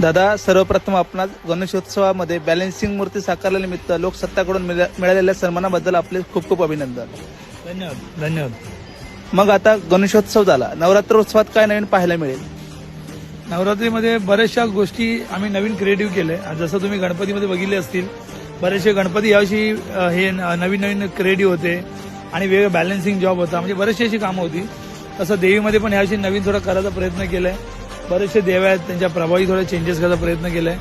दादा, सर्वप्रथम आपणास गणेशोत्सवामध्ये बॅलन्सिंग मूर्ती साकारल्यानिमित्त लोकसत्ताकडून मिळालेल्या सन्मानाबद्दल आपले खूप खूप अभिनंदन. धन्यवाद. धन्यवाद. मग आता गणेशोत्सव झाला, नवरात्रोत्सवात काय नवीन पाहायला मिळेल? नवरात्रीमध्ये बऱ्याचशा गोष्टी आम्ही नवीन क्रिएटिव्ह केले. जसं तुम्ही गणपतीमध्ये बघितले असतील, बरेचसे गणपती यावर्षी हे नवीन नवीन क्रिएटिव्ह होते आणि वेगळं बॅलन्सिंग जॉब होता, म्हणजे बरेचशी अशी कामं होती. तसं देवीमध्ये पण यावर्षी नवीन थोडं करायचा प्रयत्न केलाय. बरेचसे देव आहेत, त्यांच्या प्रभावी थोडे चेंजेस करायचा प्रयत्न केलाय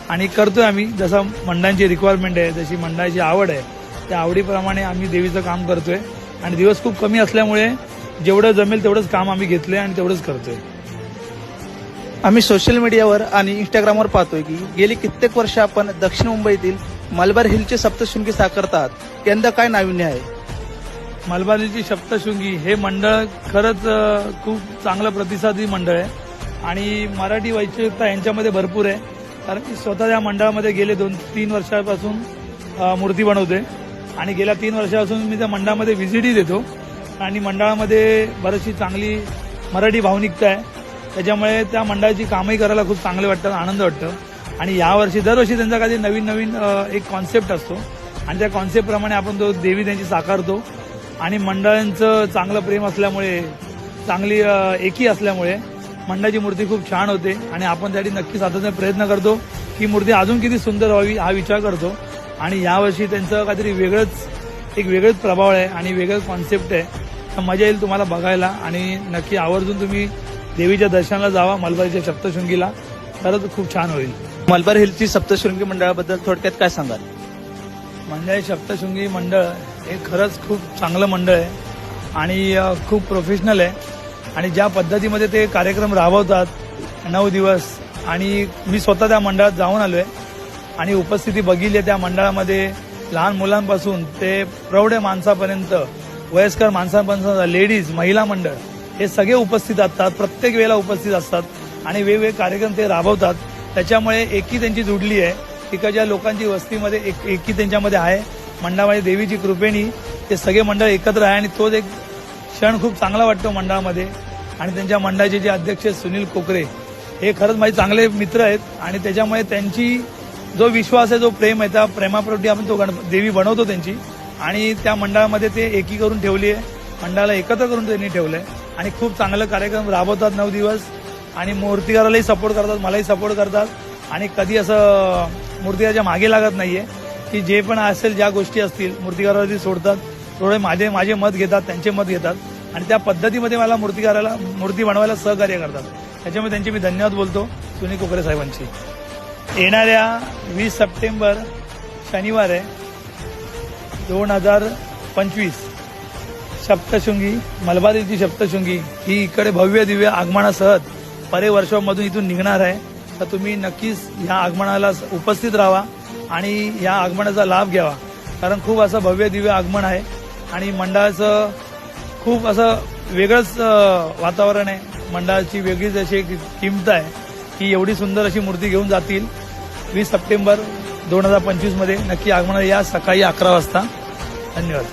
आणि करतोय आम्ही. जसं मंडळांची रिक्वायरमेंट आहे, जशी मंडळाची आवड आहे, त्या आवडीप्रमाणे आम्ही देवीचं काम करतोय. आणि दिवस खूप कमी असल्यामुळे जेवढं जमेल तेवढंच काम आम्ही घेतलंय आणि तेवढंच करतोय. आम्ही सोशल मीडियावर आणि इंस्टाग्रामवर पाहतोय की गेली कित्येक वर्ष आपण दक्षिण मुंबईतील मलबार हिलचे सप्तशृंगी साकारतात. यंदा काय नाविन्य आहे? मलबार हिलची सप्तशृंगी हे मंडळ खरंच खूप चांगलं प्रतिसादी मंडळ आहे आणि मराठी वैचित्र्यता यांच्यामध्ये भरपूर आहे. कारण की स्वतः या मंडळामध्ये गेले 2-3 वर्षापासून मूर्ती बनवते आणि गेल्या 3 वर्षापासून मी त्या मंडळामध्ये व्हिजिटही देतो आणि मंडळामध्ये बरीचशी चांगली मराठी भावनिकता आहे. त्याच्यामुळे त्या मंडळाची कामही करायला खूप चांगले वाटतं, आनंद वाटतं. आणि यावर्षी दरवर्षी त्यांचा काही नवीन नवीन एक कॉन्सेप्ट असतो आणि त्या कॉन्सेप्टप्रमाणे आपण तो देवी त्यांची साकारतो. आणि मंडळांचं चांगलं प्रेम असल्यामुळे, चांगली एकी असल्यामुळे मंडळाची मूर्ती खूप छान होते आणि आपण त्यासाठी नक्की सातत्याने प्रयत्न करतो की मूर्ती अजून किती सुंदर व्हावी हा विचार करतो. आणि यावर्षी त्यांचं काहीतरी वेगळंच प्रभाव आहे आणि वेगळं कॉन्सेप्ट आहे. तर मजा येईल तुम्हाला बघायला आणि नक्की आवर्जून तुम्ही देवीच्या दर्शनाला जावा. मलबारच्या सप्तशृंगीला खरंच खूप छान होईल. मलबार हिलची सप्तशृंगी मंडळाबद्दल थोडक्यात काय सांगाल? मंडळ सप्तशृंगी मंडळ हे खरंच खूप चांगलं मंडळ आहे आणि खूप प्रोफेशनल आहे. आणि ज्या पद्धतीमध्ये ते कार्यक्रम राबवतात 9 दिवस, आणि मी स्वतः त्या मंडळात जाऊन आलोय आणि उपस्थिती बघितली आहे. त्या मंडळामध्ये लहान मुलांपासून ते प्रौढ माणसापर्यंत, वयस्कर माणसांपर्यंत, लेडीज, महिला मंडळ हे सगळे उपस्थित असतात, प्रत्येक वेळेला उपस्थित असतात आणि वेगवेगळे कार्यक्रम ते राबवतात. त्याच्यामुळे एकी त्यांची जुडली आहे. तिकडच्या लोकांची वस्तीमध्ये एकी त्यांच्यामध्ये आहे. मंडळामध्ये देवीची कृपेनी ते सगळे मंडळ एकत्र आहे आणि तोच एक क्षण खूप चांगला वाटतो मंडळामध्ये. आणि त्यांच्या मंडळाचे जे अध्यक्ष सुनील कोकरे हे खरंच माझे चांगले मित्र आहेत आणि त्याच्यामुळे त्यांची जो विश्वास आहे, जो प्रेम आहे, त्या प्रेमाप्रती आपण तो देवी बनवतो त्यांची. आणि त्या मंडळामध्ये ते एकी करून ठेवली आहे, मंडळाला एकत्र करून त्यांनी ठेवलंय आणि खूप चांगलं कार्यक्रम राबवतात 9 दिवस. आणि मूर्तिकारालाही सपोर्ट करतात, मलाही सपोर्ट करतात आणि कधी असं मूर्तिकाराच्या मागे लागत नाहीये की जे पण असेल, ज्या गोष्टी असतील मूर्तिकारावरती सोडतात. थोडे माझे मत घेतात, त्यांचे मत घेतात आणि त्या पद्धतीमध्ये मला मूर्तिकाराला मूर्ती बनवायला सहकार्य करतात. त्याच्यामुळे त्यांचे मी धन्यवाद बोलतो सुनील कोकरे साहेबांची. येणाऱ्या 20 सप्टेंबर शनिवार आहे 2025 सप्तशृंगी, मलबार हिलची सप्तशृंगी ही इकडे भव्य दिव्य आगमनासह परिवर्षामधून इथून निघणार आहे. तर तुम्ही नक्कीच या आगमनाला उपस्थित राहा आणि या आगमनाचा लाभ घ्यावा. कारण खूप असं भव्य दिव्य आगमन आहे आणि मंडळाचं खूप असं वेगळंच वातावरण आहे. मंडळाची वेगळीच अशी एक किंमत आहे की एवढी सुंदर अशी मूर्ती घेऊन जातील. 20 सप्टेंबर 2025 मध्ये नक्की आगमनाला या, सकाळी 11 वाजता. धन्यवाद.